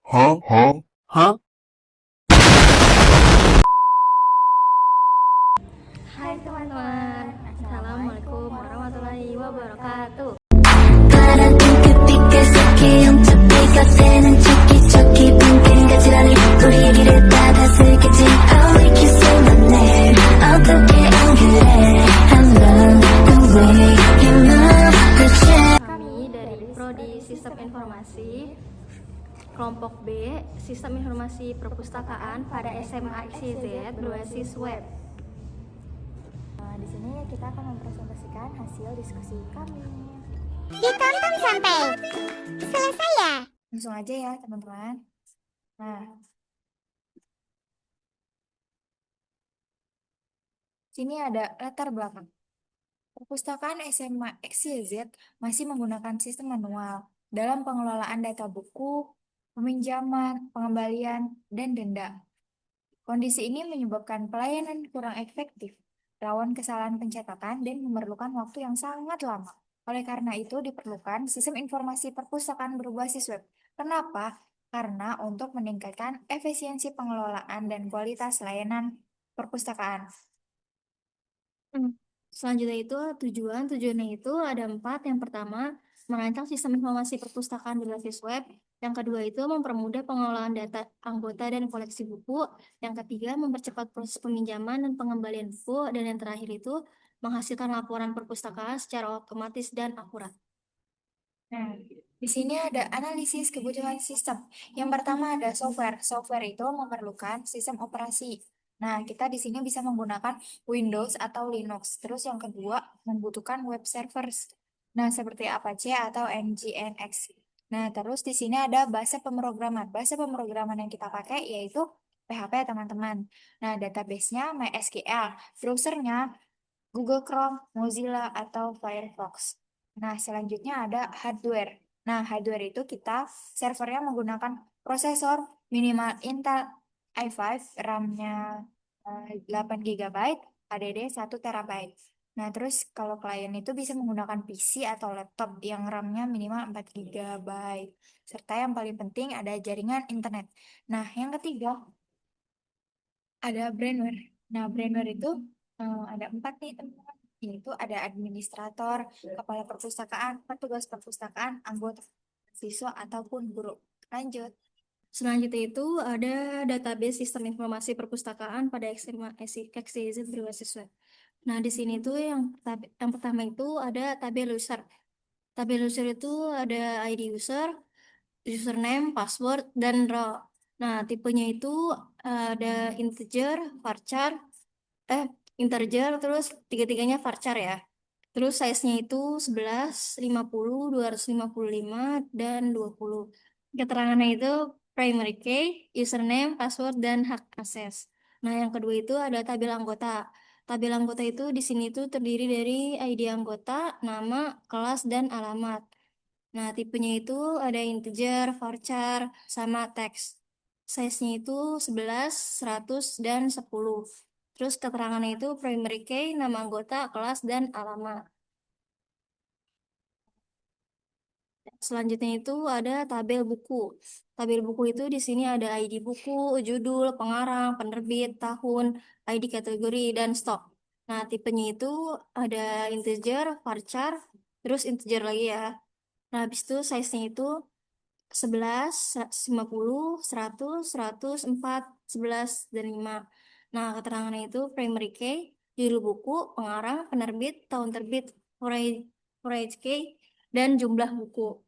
Huh? Huh? Huh? Hai teman-teman, Assalamualaikum warahmatullahi wabarakatuh. 바람 핑크빛깔 새끼 영접비가 되는 척기척기 핑크는 가지런히 우리 얘기를 받아쓰겠지 I'll make you say my name 어떻게 안 그래 I love the way you move the chain Kami dari Prodi Sistem Informasi Kelompok B, Sistem Informasi Perpustakaan pada SMA XYZ berbasis web. Di sini kita akan mempresentasikan hasil diskusi kami. Ditonton sampai selesai ya. Langsung aja ya teman-teman. Nah, sini ada latar belakang. Perpustakaan SMA XYZ masih menggunakan sistem manual dalam pengelolaan data buku, peminjaman, pengembalian, dan denda. Kondisi ini menyebabkan pelayanan kurang efektif, rawan kesalahan pencatatan, dan memerlukan waktu yang sangat lama. Oleh karena itu, diperlukan sistem informasi perpustakaan berbasis web. Kenapa? Karena untuk meningkatkan efisiensi pengelolaan dan kualitas layanan perpustakaan. Selanjutnya itu tujuannya itu ada 4. Yang pertama, merancang sistem informasi perpustakaan berbasis web. Yang kedua itu mempermudah pengelolaan data anggota dan koleksi buku. Yang ketiga, mempercepat proses peminjaman dan pengembalian buku. Dan yang terakhir itu menghasilkan laporan perpustakaan secara otomatis dan akurat. Nah, di sini ada analisis kebutuhan sistem. Yang pertama ada software. Software itu memerlukan sistem operasi. Nah, kita di sini bisa menggunakan Windows atau Linux. Terus yang kedua, membutuhkan web servers. Nah, seperti Apache atau Nginx. Nah, terus di sini ada bahasa pemrograman. Bahasa pemrograman yang kita pakai yaitu PHP, teman-teman. Nah, database-nya MySQL. Browsernya Google Chrome, Mozilla, atau Firefox. Nah, selanjutnya ada hardware. Nah, hardware itu kita servernya menggunakan prosesor minimal Intel i5, RAM-nya 8 GB, HDD 1 TB. Nah, terus kalau klien itu bisa menggunakan PC atau laptop yang RAM-nya minimal 4 GB. Serta yang paling penting ada jaringan internet. Nah, yang ketiga ada brainware. Nah, brainware itu ada 4 nih, teman-teman. Yaitu ada administrator, kepala perpustakaan, petugas perpustakaan, anggota siswa, ataupun guru. Lanjut. Selanjutnya itu ada database sistem informasi perpustakaan pada XYZ berbasis web. Nah, di sini tuh yang pertama itu ada tabel user. Tabel user itu ada ID user, username, password, dan row. Nah, tipenya itu ada integer, terus tiga-tiganya varchar ya. Terus size-nya itu 11, 50, 255, dan 20. Keterangannya itu primary key, username, password, dan hak akses. Nah, yang kedua itu ada tabel anggota. Tabel anggota itu di sini tuh terdiri dari ID anggota, nama, kelas, dan alamat. Nah, tipenya itu ada integer, varchar, sama teks. Size-nya itu 11, 100, dan 10. Terus keterangannya itu primary key, nama anggota, kelas, dan alamat. Selanjutnya itu ada tabel buku. Tabel buku itu di sini ada ID buku, judul, pengarang, penerbit, tahun, ID kategori, dan stok. Nah, tipenya itu ada integer, varchar, terus integer lagi ya. Nah, habis itu size-nya itu 11, 150, 100, 100, 4, 11, dan 5. Nah, keterangannya itu primary key, judul buku, pengarang, penerbit, tahun terbit, forage key, dan jumlah buku.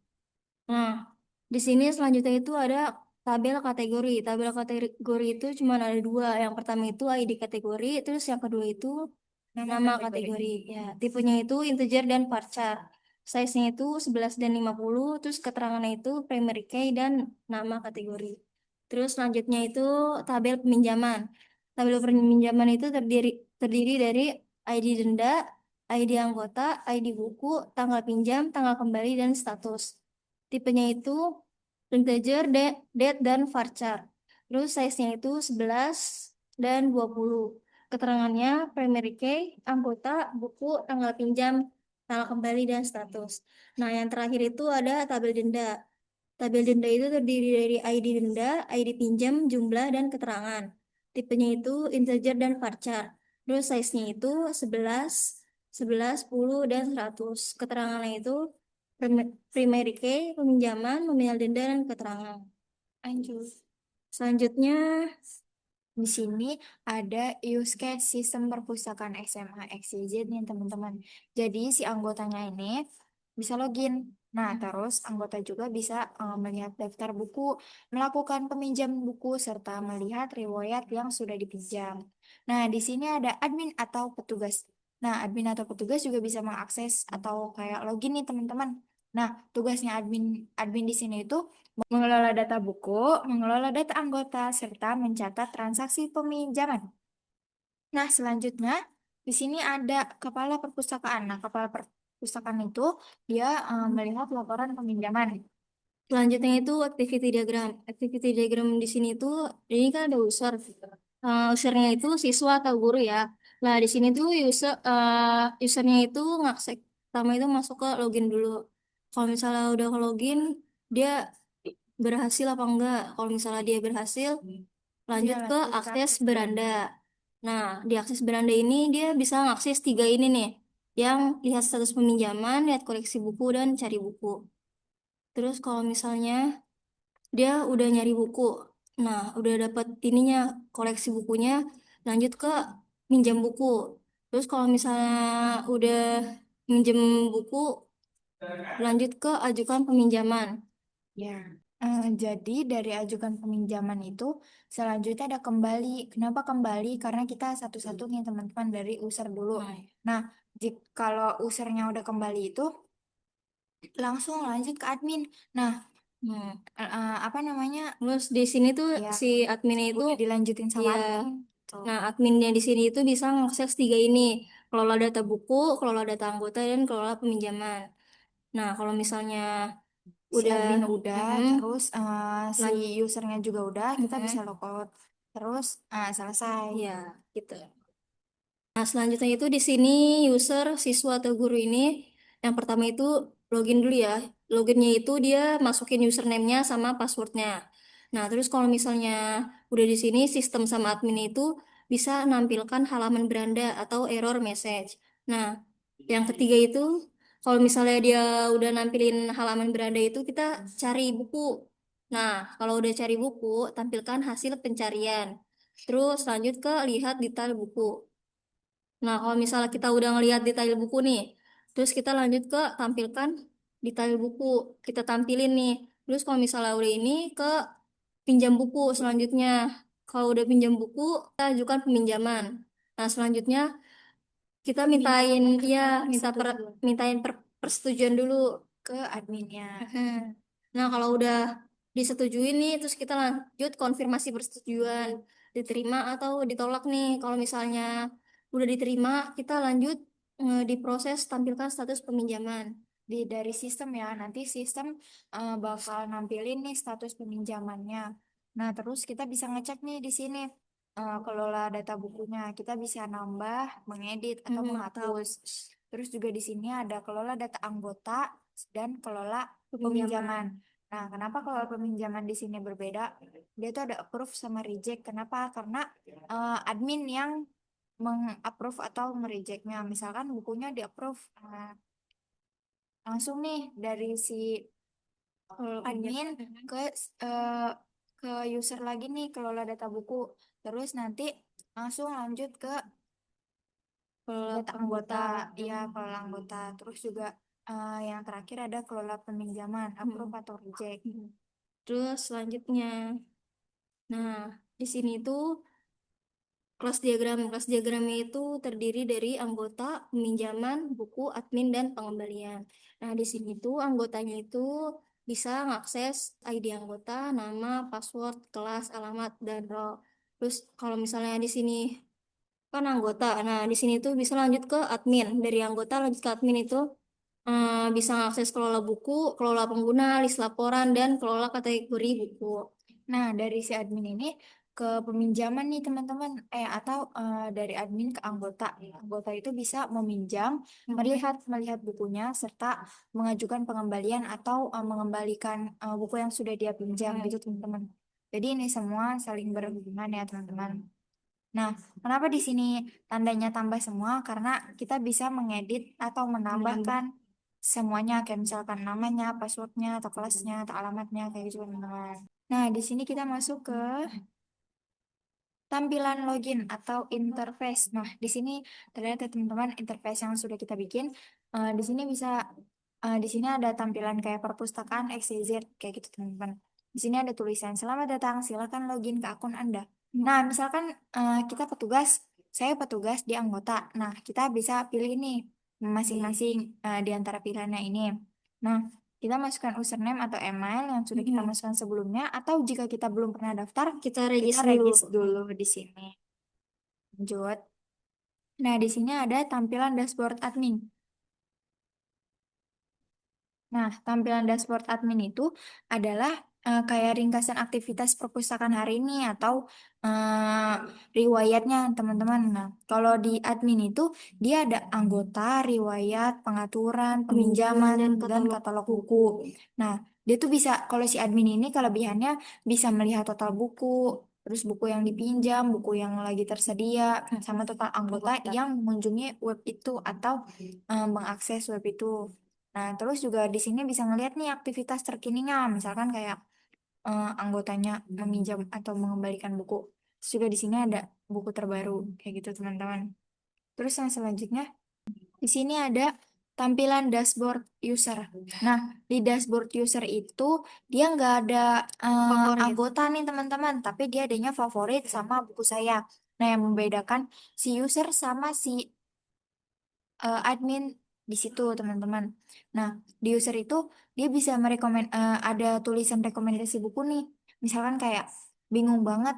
Nah, di sini selanjutnya itu ada tabel kategori. Tabel kategori itu cuma ada 2. Yang pertama itu ID kategori, terus yang kedua itu nama kategori. Ya, tipenya itu integer dan varchar. Size-nya itu 11 dan 50, terus keterangannya itu primary key dan nama kategori. Terus selanjutnya itu tabel peminjaman. Tabel peminjaman itu terdiri dari ID denda, ID anggota, ID buku, tanggal pinjam, tanggal kembali, dan status. Tipenya itu integer, date, dan varchar. Terus size-nya itu 11 dan 20. Keterangannya primary key, anggota, buku, tanggal pinjam, tanggal kembali, dan status. Nah, yang terakhir itu ada tabel denda. Tabel denda itu terdiri dari ID denda, ID pinjam, jumlah, dan keterangan. Tipenya itu integer dan varchar. Terus size-nya itu 11, 11, 10, dan 100. Keterangannya itu primary key, peminjaman, nominal denda, dan keterangan. Lanjut. Selanjutnya, Di sini ada use case sistem perpustakaan SMA XYZ nih teman-teman. Jadi si anggotanya ini bisa login. Nah, terus anggota juga bisa melihat daftar buku, melakukan peminjaman buku, serta melihat riwayat yang sudah dipinjam. Nah, di sini ada admin atau petugas. Nah, admin atau petugas juga bisa mengakses atau kayak login nih teman-teman. Nah, tugasnya admin admin di sini itu mengelola data buku, mengelola data anggota, serta mencatat transaksi peminjaman. Nah, selanjutnya di sini ada kepala perpustakaan. Nah, kepala perpustakaan itu dia melihat laporan peminjaman. selanjutnya itu activity diagram. Activity diagram di sini tuh, ini kan ada user. Usernya itu siswa atau guru ya. Nah, di sini tuh usernya itu ngakses, pertama itu masuk ke login dulu. Kalau misalnya udah ke login, dia berhasil apa enggak. Kalau misalnya dia berhasil, Dia lanjut ke lanjut ke akses akses beranda. beranda. Nah, di akses beranda ini dia bisa ngakses tiga ini nih, yang lihat status peminjaman, lihat koleksi buku, dan cari buku. Terus kalau misalnya dia udah nyari buku, nah udah dapat ininya, koleksi bukunya, lanjut ke minjam buku. Terus kalau misalnya udah minjem buku, lanjut ke ajukan peminjaman. Ya. Jadi dari ajukan peminjaman itu selanjutnya ada kembali. Kenapa kembali? Karena kita satu-satunya teman-teman dari user dulu. Nah, Nah, kalau usernya udah kembali itu langsung lanjut ke admin. Nah, hmm. apa namanya? Terus di sini tuh Ya, si adminnya itu, udah dilanjutin sama ya, admin. Tuh. nah adminnya di sini itu bisa mengakses tiga ini, kelola data buku, kelola data anggota, dan kelola peminjaman. Nah, kalau misalnya Si udah, admin udah, mm, terus si lan- usernya juga udah, kita bisa mm, logout. Terus selesai. ya, gitu. Nah, selanjutnya itu di sini user, siswa atau guru ini, yang pertama itu login dulu ya. Loginnya itu dia masukin username-nya sama passwordnya. Nah, terus kalau misalnya udah di sini sistem sama admin itu bisa nampilkan halaman beranda atau error message. Nah, yang ketiga itu kalau misalnya dia udah nampilin halaman beranda itu kita cari buku. Nah, kalau udah cari buku, tampilkan hasil pencarian. Terus lanjut ke lihat detail buku. Nah, kalau misalnya kita udah ngelihat detail buku nih, terus kita lanjut ke tampilkan detail buku. Kita tampilin nih. Terus kalau misalnya udah ini ke pinjam buku selanjutnya. Kalau udah pinjam buku, kita ajukan peminjaman. Nah, selanjutnya kita mintain ya, mintain persetujuan dulu. Ke adminnya. Mhm. Nah, kalau udah disetujui nih, terus kita lanjut konfirmasi persetujuan, diterima atau ditolak nih. Kalau misalnya udah diterima, kita lanjut diproses tampilkan status peminjaman. Dari sistem ya, nanti sistem bakal nampilin nih status peminjamannya. Nah, terus kita bisa ngecek nih di sini kelola data bukunya. Kita bisa nambah, mengedit atau Atau menghapus. Terus juga di sini ada kelola data anggota dan kelola peminjaman. peminjaman. Nah, kenapa kelola peminjaman di sini berbeda? Dia tuh ada approve sama reject. Kenapa? Karena admin yang meng-approve atau merejectnya. Misalkan bukunya di-approve. Langsung nih dari si Kalau admin peminjaman, ke eh, ke user lagi nih kelola data buku. Terus nanti langsung lanjut ke kalau data anggota. anggota, ya kelola anggota. Terus juga yang terakhir ada kelola peminjaman, approve Hmm. atau reject. Terus selanjutnya, nah di sini tuh kelas diagram. Kelas diagramnya itu terdiri dari anggota, peminjaman, buku, admin, dan pengembalian. Nah, di sini tuh anggotanya itu bisa mengakses ID anggota, nama, password, kelas, alamat, dan role. Terus kalau misalnya di sini kan anggota, nah di sini tuh bisa lanjut ke admin. Dari anggota lanjut ke admin itu bisa mengakses kelola buku, kelola pengguna, list laporan, dan kelola kategori buku. Nah, dari si admin ini ke peminjaman nih teman-teman, atau dari admin ke anggota. Anggota itu bisa meminjam, melihat melihat bukunya serta mengajukan pengembalian atau mengembalikan buku yang sudah dia pinjam gitu teman-teman. Jadi ini semua saling berhubungan ya teman-teman. Nah, kenapa di sini tandanya tambah semua? Karena kita bisa mengedit atau menambahkan semuanya, kayak misalkan namanya, passwordnya, atau kelasnya, atau alamatnya, kayak gitu teman-teman. Nah, di sini kita masuk ke tampilan login atau interface. Nah, di sini terlihat ya teman-teman interface yang sudah kita bikin. Di sini bisa, di sini ada tampilan kayak perpustakaan XYZ kayak gitu teman-teman. Di sini ada tulisan selamat datang, silakan login ke akun Anda. Nah, misalkan kita petugas, saya petugas di anggota. Nah, kita bisa pilih nih masing-masing di antara pilihannya ini. Nah, kita masukkan username atau email yang sudah kita masukkan sebelumnya, atau jika kita belum pernah daftar, Kita kita regis regis dulu. dulu di sini. Lanjut. Nah, di sini ada tampilan dashboard admin. Nah, tampilan dashboard admin itu adalah kayak ringkasan aktivitas perpustakaan hari ini atau eh, riwayatnya, teman-teman. Nah, kalau di admin itu dia ada anggota, riwayat, pengaturan, peminjaman, dan katalog buku. Nah, dia tuh bisa, kalau si admin ini kelebihannya bisa melihat total buku, terus buku yang dipinjam, buku yang lagi tersedia, sama total anggota yang mengunjungi web itu atau mengakses web itu. Nah, terus juga di sini bisa ngelihat nih aktivitas terkininya, misalkan kayak anggotanya meminjam atau mengembalikan buku. Terus juga di sini ada buku terbaru, kayak gitu teman-teman. Terus yang selanjutnya, di sini ada tampilan dashboard user. Nah, di dashboard user itu dia nggak ada Favorit. anggota nih teman-teman, tapi dia adanya favorit sama buku saya. Nah, yang membedakan si user sama si admin di situ teman-teman. Nah, di user itu dia bisa ada tulisan rekomendasi buku nih. Misalkan kayak bingung banget,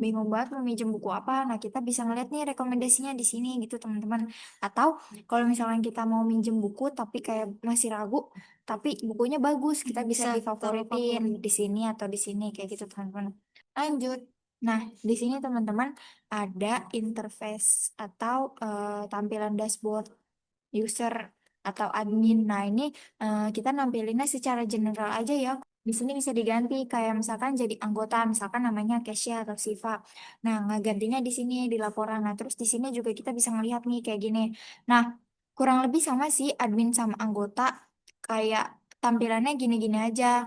bingung banget mau minjem buku apa. Nah, kita bisa ngeliat nih rekomendasinya di sini gitu teman-teman. Atau kalau misalkan kita mau minjem buku tapi kayak masih ragu, tapi bukunya bagus, kita bisa Bisa divavoritin favorit. di sini atau di sini kayak gitu teman-teman. Lanjut. Nah, di sini teman-teman ada interface atau tampilan dashboard user atau admin. Nah, ini kita nampilinnya secara general aja ya. Di sini bisa diganti kayak misalkan jadi anggota, misalkan namanya Kesha atau Siva. Nah, ngegantinya di sini di laporan. Nah, terus di sini juga kita bisa ngelihat nih kayak gini. Nah, kurang lebih sama sih admin sama anggota, kayak tampilannya gini-gini aja.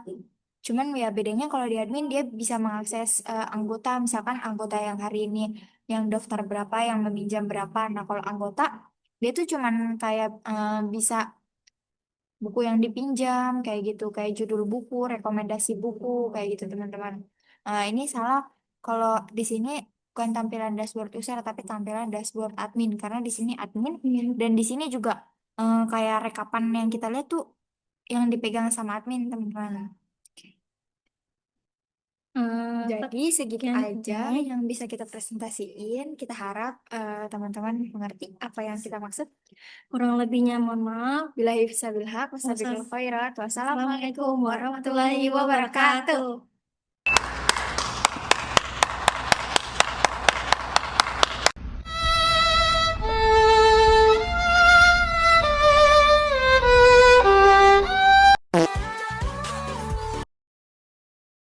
Cuman ya bedanya kalau di admin dia bisa mengakses anggota, misalkan anggota yang hari ini yang daftar berapa, yang meminjam berapa. Nah, kalau anggota dia tuh cuman kayak bisa buku yang dipinjam kayak gitu, kayak judul buku, rekomendasi buku kayak gitu teman-teman. Ini salah kalau di sini bukan tampilan dashboard user tapi tampilan dashboard admin, karena di sini admin dan di sini juga kayak rekapan yang kita lihat tuh yang dipegang sama admin teman-teman. Jadi segitu Sekian. aja yang bisa kita presentasiin. Kita harap teman-teman mengerti apa yang kita maksud. Kurang lebihnya mohon maaf. Billahi fisabilillah, wassalamualaikum warahmatullahi Wassalamualaikum warahmatullahi wabarakatuh.